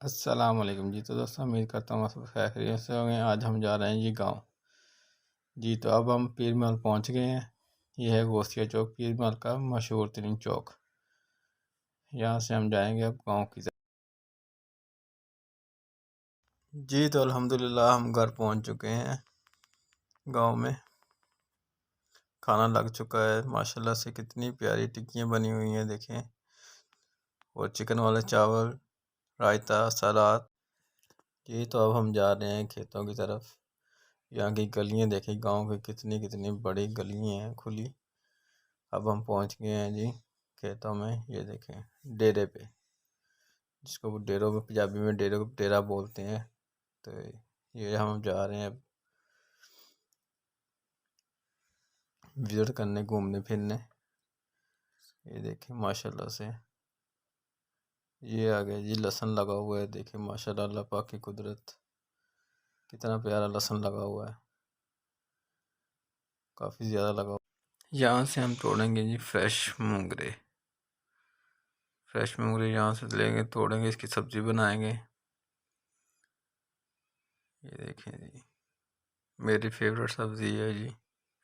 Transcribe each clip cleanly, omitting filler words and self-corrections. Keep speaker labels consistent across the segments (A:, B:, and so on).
A: अस्सलाम वालेकुम जी। तो दोस्तों उम्मीद करता हूँ आप सब खैरियत से होंगे। आज हम जा रहे हैं जी गांव जी। तो अब हम पीर महल पहुँच गए हैं। यह है गौसिया चौक, पीर महल का मशहूर तरीन चौक। यहाँ से हम जाएंगे अब गांव की तरफ जी। तो अल्हम्दुलिल्लाह हम घर पहुँच चुके हैं। गांव में खाना लग चुका है माशाल्लाह से। कितनी प्यारी टिक्कियाँ बनी हुई हैं देखें, और चिकन वाले चावल, रायता, सलाद जी। तो अब हम जा रहे हैं खेतों की तरफ। यहाँ की गलियाँ देखें, गांव की कितनी कितनी बड़ी गलियाँ हैं खुली। अब हम पहुंच गए हैं जी खेतों में। ये देखें डेरे पे, जिसको वो डेरों में पंजाबी में डेरा बोलते हैं। तो ये हम जा रहे हैं अब विजिट करने, घूमने फिरने। ये देखें माशाल्लाह से, ये आ गया जी लहसुन लगा हुआ है। देखें माशाल्लाह, अल्लाह पाक की कुदरत, कितना प्यारा लहसुन लगा हुआ है, काफ़ी ज़्यादा लगा हुआ है। यहाँ से हम तोड़ेंगे जी फ्रेश मूंगरे। फ्रेश मूंगरे यहाँ से लेंगे, तोड़ेंगे, इसकी सब्ज़ी बनाएंगे। ये देखें जी, मेरी फेवरेट सब्ज़ी है जी।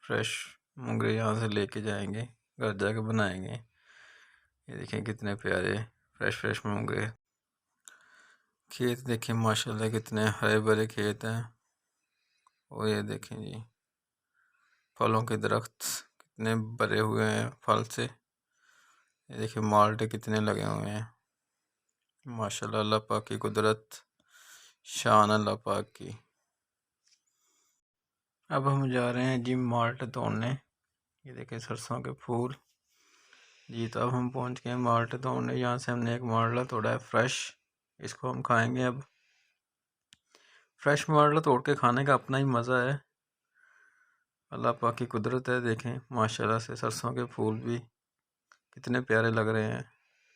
A: फ्रेश मूंगरे यहाँ से लेके जाएंगे, घर जाके बनाएंगे। ये देखें कितने प्यारे फ्रेश फ्रेश मूंगरे। खेत देखें माशाल्लाह, कितने हरे भरे खेत हैं। और ये देखें जी फलों के दरख्त कितने भरे हुए हैं फल से। ये देखें माल्टे कितने लगे हुए हैं माशाल्लाह, अल्लाह पाक की कुदरत, शान अल्लाह पाक की। अब हम जा रहे हैं जी माल्टे तोड़ने। ये देखें सरसों के फूल जी। तो अब हम पहुंच गए माल्टे तोड़ने। यहाँ से हमने एक माल्टा तोड़ा है फ्रेश, इसको हम खाएंगे। अब फ्रेश माल्टा तोड़ के खाने का अपना ही मज़ा है, अल्लाह पाक की कुदरत है। देखें माशाल्लाह से सरसों के फूल भी कितने प्यारे लग रहे हैं।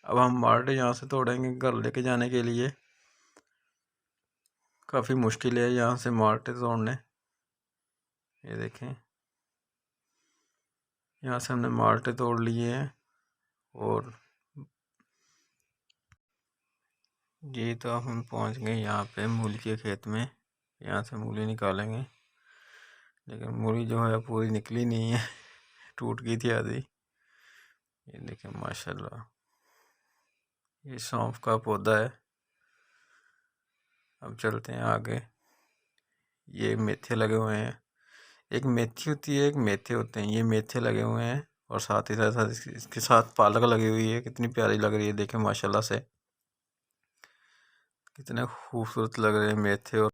A: अब हम माल्टे यहाँ से तोड़ेंगे घर लेके जाने के लिए। काफ़ी मुश्किल है यहाँ से माल्टे तोड़ने। ये देखें यहाँ से हमने माल्टे तोड़ लिए हैं। और जी तो अब हम पहुँच गए यहाँ पे मूली के खेत में। यहाँ से मूली निकालेंगे, लेकिन मूली जो है पूरी निकली नहीं है, टूट गई थी आधी। ये देखें माशाल्लाह, ये सौंफ का पौधा है। अब चलते हैं आगे। ये मेथे लगे हुए हैं, एक मेथी होती है, एक मेथे होते हैं। ये मेथे लगे हुए हैं, और साथ ही साथ इसके साथ पालक लगी हुई है। कितनी प्यारी लग रही है, देखें माशाल्लाह से कितने खूबसूरत लग रहे हैं मेथे। और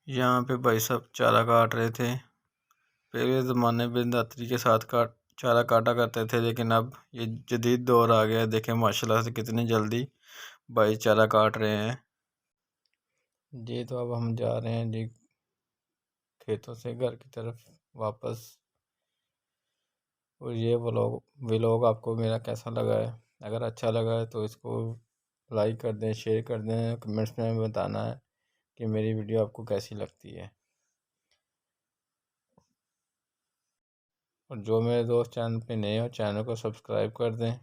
A: यहाँ पे भाई साहब चारा काट रहे थे। पहले ज़माने में दातरी के साथ चारा काटा करते थे, लेकिन अब ये जदीद दौर आ गया है। देखें माशाल्लाह से कितनी जल्दी भाई चारा काट रहे हैं जी। तो अब हम जा रहे हैं जी खेतों से घर की तरफ वापस। और ये व्लॉग आपको मेरा कैसा लगा है? अगर अच्छा लगा है तो इसको लाइक कर दें, शेयर कर दें। कमेंट्स में बताना है कि मेरी वीडियो आपको कैसी लगती है। और जो मेरे दोस्त चैनल पे नए हो, चैनल को सब्सक्राइब कर दें।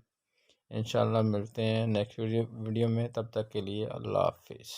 A: इंशाल्लाह मिलते हैं नेक्स्ट वीडियो में। तब तक के लिए अल्लाह हाफिज़।